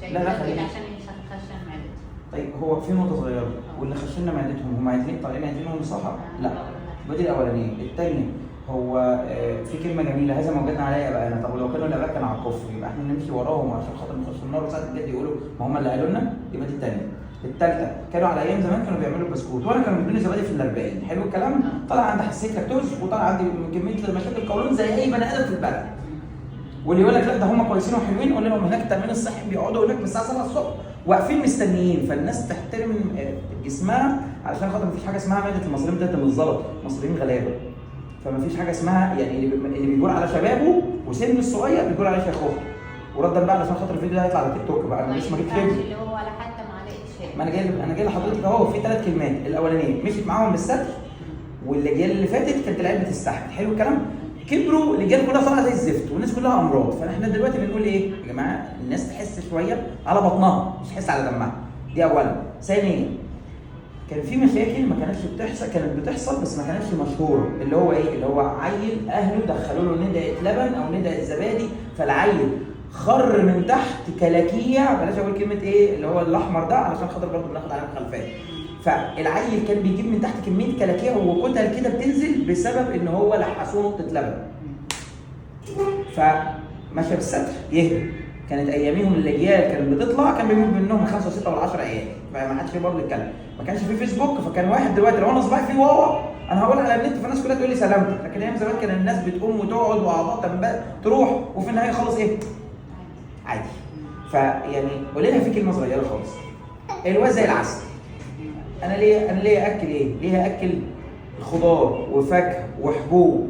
لا لا خليك عشان يخشن معدته. طيب هو في نقطه صغيره، واللي خشنا معدتهم هم عايزين طالعين عايزينهم يصحى؟ لا، دي الاولانيه. الثانيه هو في كلمه جميله، هذا ما وجدنا عليها بقى انا. طب ولو كانوا الاباء كانوا على الكفر يبقى احنا نمشي وراهم عشان خاطر نخش النار وساعه الجد يقولوا ما هم اللي قالوا لنا؟ يبقى دي الثانيه. الثالثه كانوا على ايام زمان كانوا بيعملوا بسكوت، وانا كانوا بيدوني زبادي في ال40. حلو الكلام؟ طلع عندي حساسيه لاكتوز، وطلع عندي كميه مشاكل قولون زي اي بني ادم في البلد. واللي يقول لك لا ده هم كويسين وحلوين، قول لهم هناك التامين الصحي بيقعدوا هناك من الساعه 7 الصبح واقفين مستنيين، فالناس تحترم جسمها علشان خاطر مفيش حاجه اسمها معده المصريين بتاعت الزلط، المصريين غلابه. فمفيش حاجه اسمها يعني اللي بيجور على شبابه وسنه الصغير بيجور عليه شيخوخه. وردا بقى علشان خاطر الفيديو ده هيطلع على تيك توك بقى، انا لسه ما جبتش اللي هو ولا حتى معلقه شاي. ما انا جاي لحضرتك اهو في 3 كلمات. الاولانيه مشيت معاهم بالستر، واللي جايه اللي فاتت كانت العيال بتستحمل. حلو الكلام؟ كبروا الاجيال كلها طالعه زي الزفت والناس كلها امراض. فاحنا دلوقتي بنقول ايه يا جماعه؟ الناس تحس شويه على بطنها مش تحس على دمها. دي اولا. ثانيا كان في مشاكل ما كانتش بتحصل، كانت بتحصل بس ما كانتش مشهوره. اللي هو ايه؟ اللي هو عيل اهله دخلوا له ندعه لبن او ندعه زبادي، فالعيل خر من تحت كلاكيع، بلاش اقول كلمه ايه اللي هو الاحمر ده علشان خاطر برضه بناخد عليه مخالفات. فالعيل كان بيجيب من تحت كميه كلاكيع وكتل كده بتنزل بسبب ان هو لحسوه نقطه لبن. فمشى بالستر يهدى. كانت اياميهم الاجيال كانت بتطلع كان بيموت منهم 5 و6 و10 عيال، فما حدش فيه برضه يتكلم. ما كانش فيه فيسبوك، فكان واحد دلوقتي لو انا صباحي فيه واوا انا هقول على النت فالناس كلها تقول لي سلامتك. لكن ايام زمان كان الناس بتقوم وتقعد واعضاء تروح وفي النهايه خالص ايه؟ عادي. فيعني قولي لها في كلمه صغيره خالص، الواد زي العسل. انا ليه اكل ايه؟ ليه اكل خضار وفاكهه وحبوب.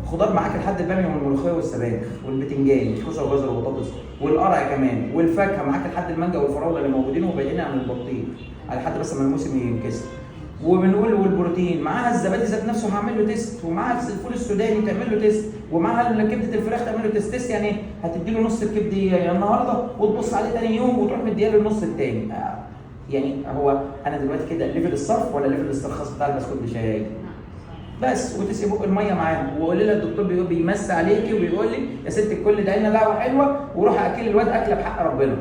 خضار معاك لحد الباميه والملوخيه والسبانخ والبتنجان والكوسه والجزر والبطاطس والقرع كمان، والفاكهه معاك لحد المانجا والفراوله اللي موجودين وبعيدين عن البطيخ على حد بس ما الموسم ينكسر. وبنقول والبروتين معاها الزبادي ذات نفسه هعمل له تيست، ومعاها الفول السوداني تعمل له تيست، ومعاها كبده الفراخ تعمل له تيست. يعني هتدي له نص الكبده النهارده وتبص عليه ثاني يوم وتروح مديها له النص الثاني. يعني هو انا دلوقتي كده ليفل الصرف ولا ليفل الاسترخاص بتاع البسكوت بشاي؟ بس وتسقي بق الميه معاه وقولي لها الدكتور بيمس عليكي وبيقول لي يا ست الكل ده لنا دعوه حلوه وروح اكل الواد اكله بحق ربنا.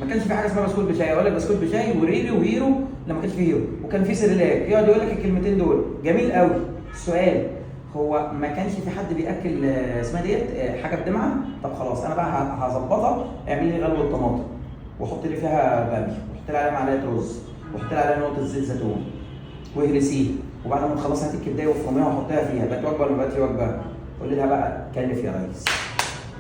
ما كانش في حاجه اسمها بسكوت بشاي، اقول لك بسكوت بشاي وريري وهيرو لما كانش في هيرو، وكان في سيريلاك يقعد يقول لك الكلمتين دول جميل قوي. السؤال هو ما كانش في حد بياكل اسمها ديت حاجه بدمعه؟ طب خلاص انا بقى هظبطها، اعمل لي غلوه طماطم وحط لي فيها باميه وحط لي عليها معلقه رز وحط لي عليها نقطه زيت زيتون واهرسيه، وبعد ما تخلص هات الكبدايه وافرميها وحطها فيها. بقت وجبه ولا بقت وجبه؟ قول لها بقى كلف يا ريس،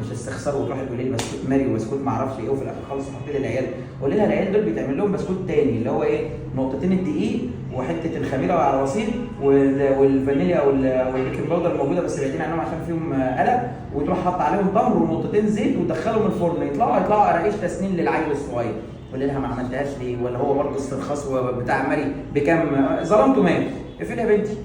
مش استخسار وتروحي تقولي لي بسكوت ماري وبسكوت ما اعرفش ايه وفي الاخر خالص تحطي لي العيال. قولي لها العيال دول بيتعمل لهم بسكوت تاني اللي هو ايه؟ نقطتين الدقيق وحته الخميره على الرصيد والفانيليا او البيكنج باودر الموجوده بس بعيدين عنهم عشان فيهم قلق، وتروح حاطه عليهم تمر ونقطتين زيت وتدخلهم الفرن يطلعوا قراقيش تسنين للعيل الصغير. قولي لها ما عملتهاش ليه؟ ولا هو برضه استرخاص بتاع ماري بكام؟ ظلمته مال. اقفلي يا بنتي.